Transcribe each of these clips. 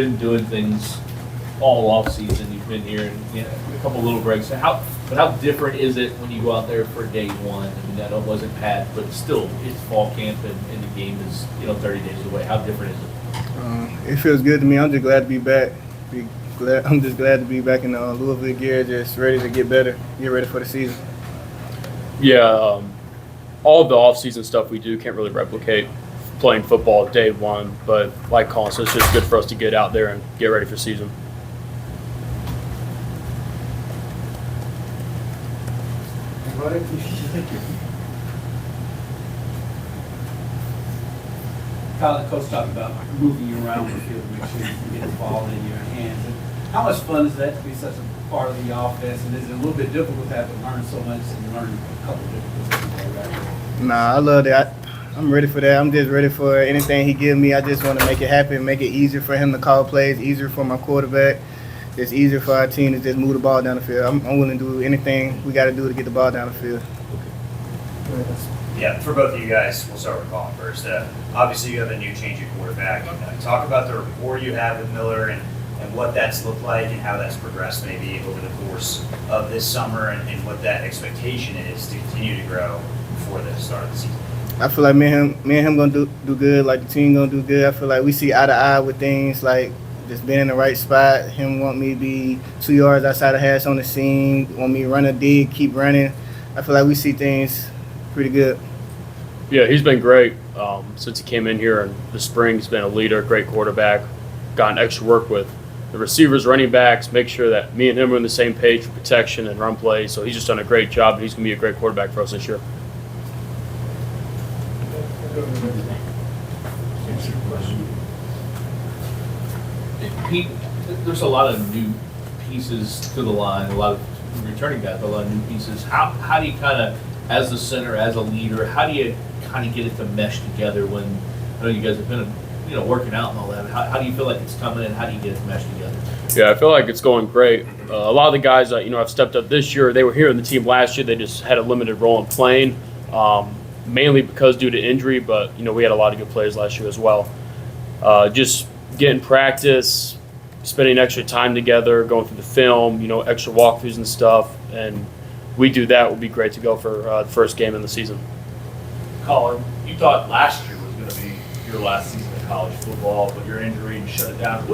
been doing things all off season. You've been here and a couple little breaks. How different is it when you go out there for day one? I mean, I know it wasn't Pat, but still, it's fall camp and the game is 30 days away. How different is it? It feels good to me. I'm just glad to be back. I'm just glad to be back in Louisville gear, just ready to get better, get ready for the season. Yeah, all of the off-season stuff we do can't really replicate playing football day one, but like Caullin said, it's just good for us to get out there and get ready for season. Caullin, coach talked about moving you around the field to make sure you can get the ball in your hands. And how much fun is that to be such a part of the offense? And is it a little bit difficult to have to learn so much and learn a couple of different positions already? Nah, I love that. I'm ready for that. I'm just ready for anything he gives me. I just want to make it happen, make it easier for him to call plays, easier for my quarterback. It's easier for our team to just move the ball down the field. I'm willing to do anything we got to do to get the ball down the field. Yeah, for both of you guys, we'll start with Caullin first. Obviously, you have a new change at quarterback. Talk about the rapport you have with Miller and what that's looked like and how that's progressed maybe over the course of this summer and what that expectation is to continue to grow before the start of the season. I feel like me and him gonna do good. Like the team gonna do good. I feel like we see eye to eye with things like just being in the right spot. Him want me to be 2 yards outside of hash on the seam. Want me to run a dig, keep running. I feel like we see things pretty good. Yeah, he's been great since he came in here in the spring. He's been a leader, great quarterback, gotten extra work with the receivers, running backs, make sure that me and him are on the same page for protection and run plays. So he's just done a great job, and he's going to be a great quarterback for us this year. Pete, there's a lot of new pieces to the line, a lot of returning guys, a lot of new pieces. How do you kind of, as the center, as a leader, how do you kind of get it to mesh together when, I know you guys have been working out and all that. How do you feel like it's coming and how do you get it to mesh together? Yeah, I feel like it's going great. A lot of the guys that, have stepped up this year, they were here in the team last year. They just had a limited role in playing, mainly because due to injury, but, we had a lot of good players last year as well. Just getting practice, spending extra time together, going through the film, extra walkthroughs and stuff, and we do that, we'll be great to go for the first game in the season. Caullin, you thought last year was going to be your last season of college football, but your injury shut it down.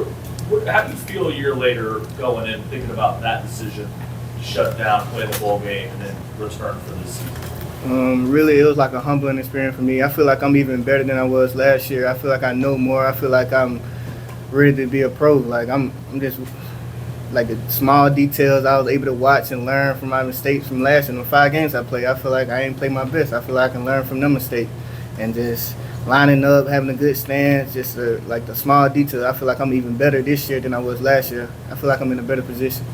How do you feel a year later going in, thinking about that decision, shut it down, play the bowl game, and then return for this season? Really, it was like a humbling experience for me. I feel like I'm even better than I was last year. I feel like I know more. I feel like I'm ready to be a pro. Like I'm just like the small details I was able to watch and learn from my mistakes from last year. In the 5 games I played, I feel like I ain't played my best. I feel like I can learn from them mistakes and just lining up, having a good stance, just like the small details. I feel like I'm even better this year than I was last year. I feel like I'm in a better position.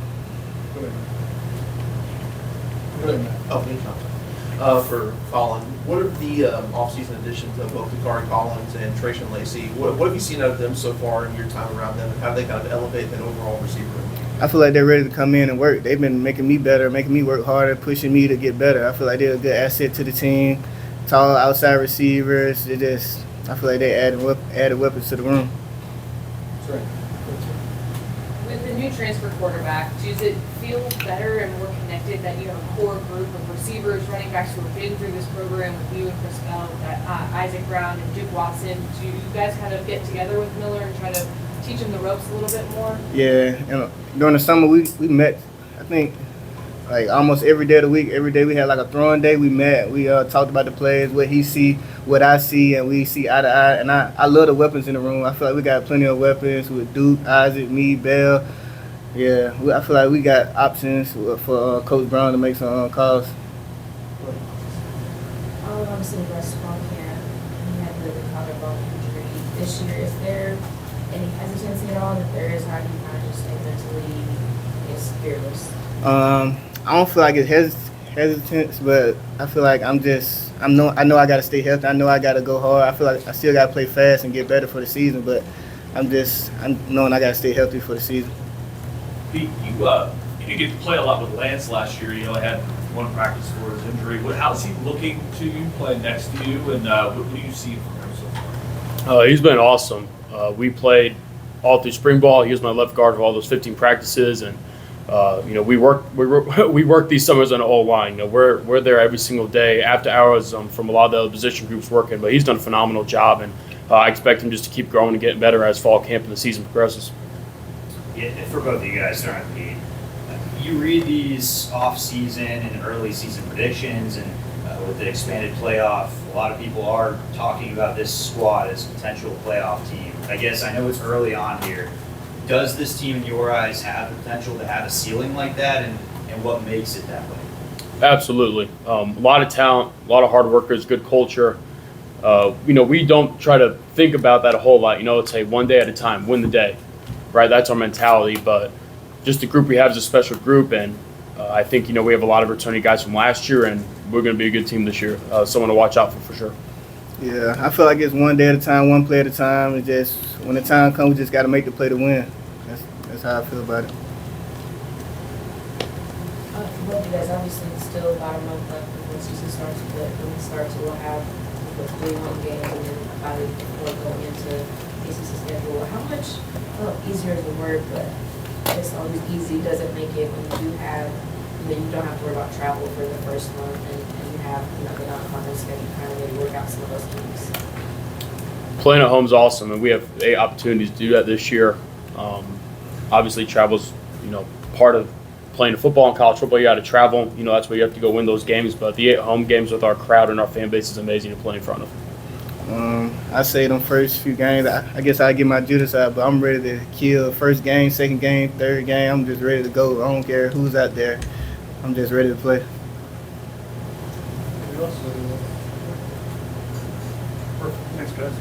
For Caullin, what are the offseason additions of both Caullin Collins and Caullin Lacy? What have you seen out of them so far in your time around them, and how do they kind of elevate that overall receiver? I feel like they're ready to come in and work. They've been making me better, making me work harder, pushing me to get better. I feel like they're a good asset to the team. Tall outside receivers. I feel like they added weapons to the room. With the new transfer quarterback, does it feel better and more connected that you have a core group of receivers, running backs who have been through this program with you and Chris Bell, Isaac Brown and Duke Watson? Do you guys kind of get together with Miller and try to teach him the ropes a little bit more? Yeah, during the summer we met, I think, like almost every day of the week. Every day we had like a throwing day. We met. We talked about the plays, what he see, what I see, and we see eye to eye. And I love the weapons in the room. I feel like we got plenty of weapons with Duke, Isaac, me, Bell. Yeah, I feel like we got options for Coach Brown to make some calls. Obviously, West Palm camp, he had the collarbone injury this year. Is there any hesitancy at all? If there is, how do you kind of just stay mentally fearless? I don't feel like it's hesitance, but I feel like I know I gotta stay healthy. I know I gotta go hard. I feel like I still gotta play fast and get better for the season, but I'm knowing I gotta stay healthy for the season. Pete, you didn't get to play a lot with Lance last year. You only had one practice for his injury. How's he looking to you, playing next to you, and what do you see from him so far? He's been awesome. We played all through spring ball. He was my left guard for all those 15 practices, and we work these summers on the O line. We're there every single day after hours from a lot of the other position groups working. But he's done a phenomenal job, and I expect him just to keep growing and getting better as fall camp and the season progresses. Yeah, for both of you guys, starting with Pete, you read these off-season and early season predictions, and with the expanded playoff, a lot of people are talking about this squad as a potential playoff team. I guess I know it's early on here. Does this team, in your eyes, have the potential to have a ceiling like that, and what makes it that way? Absolutely. A lot of talent, a lot of hard workers, good culture. We don't try to think about that a whole lot. It's a one day at a time, win the day, right? That's our mentality. But just the group we have is a special group, and I think we have a lot of returning guys from last year, and we're going to be a good team this year. Someone to watch out for sure. Yeah, I feel like it's one day at a time, one play at a time. It's just when the time comes, we just got to make the play to win. That's how I feel about it. Both you guys, obviously, it's still about a month left before the season starts, but when it starts, we'll have the 3 home games and then about a week before going into ACC schedule. How much easier is the word, but it's always easy, does it make it when you do have, you don't have to worry about travel for the first month and you have the non-conference schedule, kind of maybe work out some of those games? Playing at home is awesome, and we have 8 opportunities to do that this year. Obviously, travel's part of playing football in college football. You got to travel. That's where you have to go win those games. But the 8 home games with our crowd and our fan base is amazing to play in front of. I say them first few games, I guess I get my Judas out, but I'm ready to kill. First game, second game, third game, I'm just ready to go. I don't care who's out there. I'm just ready to play. Perfect. Thanks, guys.